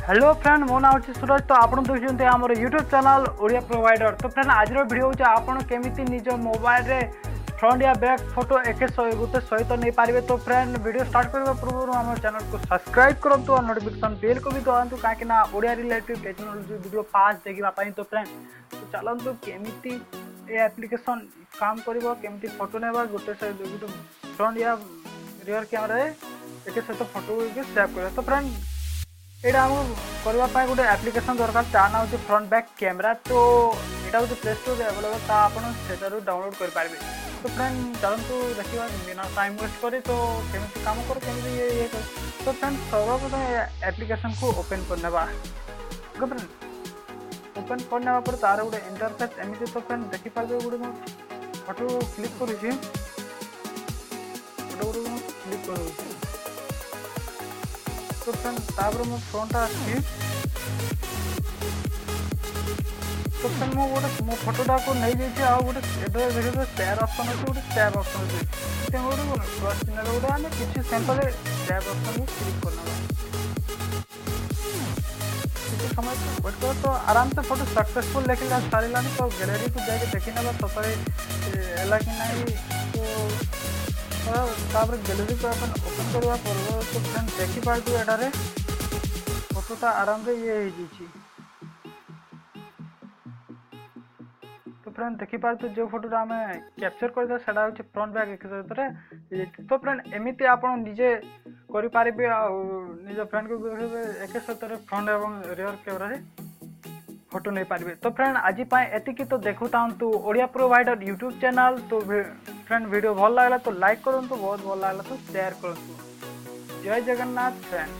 Hello friend मो ना हूँ सूरज। तो आप देखते आम यूट्यूब चैनल ओडिया प्रोवाइडर। तो फ्रेंड आज वीडियो हूँ आपड़ केमी निज मोबाइल रे फ्रंट या बैक फोटो एक गोटे सहित नहीं पारे। तो फ्रेंड वीडियो स्टार्ट करने पूर्व आम चैनल को सब्सक्राइब करूँ और नोटिफिकेशन बेल को भी दबातु कहीं Odia related technology video fast देखा। तो फ्रेंड तो चलतु केमी एप्लिकेशन काम कर फोटो नेबा गोटे फ्रंट या रियर कैमरा एक सहित फोटो सेव कर। तो फ्रेंड यहाँ आम करने गोटे एप्लिकेशन दरकार ता ना हूँ फ्रंट बैक कैमरा। तो यहाँ हूँ प्ले स्टोर अवेलेबल तो आप डाउनलोड करेंगे। तो फ्रेंड चलतु देखा बिना टाइम वेस्ट कर तो केमी कम कर ये कर। तो फ्रेंड सर्वप्रथम एप्लिकेशन को ओपन करने फ्रेंड ओपन करने पर तार गोटे इंटरफेस एमती। तो फ्रेंड देखिपारे गोटे फोटो क्लिक कर क्लिक कर। तो फ्रेंड तापर मो फ्रंट आसी। तो फ्रेंड मो गोटे मो फोटोटा को नहीं जाइए आ गोटे देखिए शेयर ऑप्शन अच्छे गोटे टैब ऑप्शन अच्छे गोटे प्लस चिन्ह गोटे आम किसी सिंपल टैब ऑप्शन को क्लिक करना किसी समय वेट कर। तो आराम से फोटो सक्सेसफुल लेकिन सारा तो गैलरी को जाके देखी ना सतरे है कि नहीं। तो गैलरी को अपन ओपन करवा पर तो फ्रेंड देखिपारे एटारे फोटोटा आराम से ये हो। तो फ्रेंड देखिपारे जो फोटोटा आम कैप्चर करदे सेटा हूँ फ्रंट बैक एक सहित। तो फ्रेंड एमती आप निजे करें निज फ्रेंड को एक सहित फ्रंट एवं रियर कैमरा फोटो नहीं पारे। तो फ्रेंड आज एतिकी। तो देखु था ओडिया प्रोवाइडर यूट्यूब चैनल। तो फ्रेंड वीडियो भल लगा तो लाइक करूँ, बहुत भल लगा तो शेयर करूँ। जय जगन्नाथ फ्रेंड।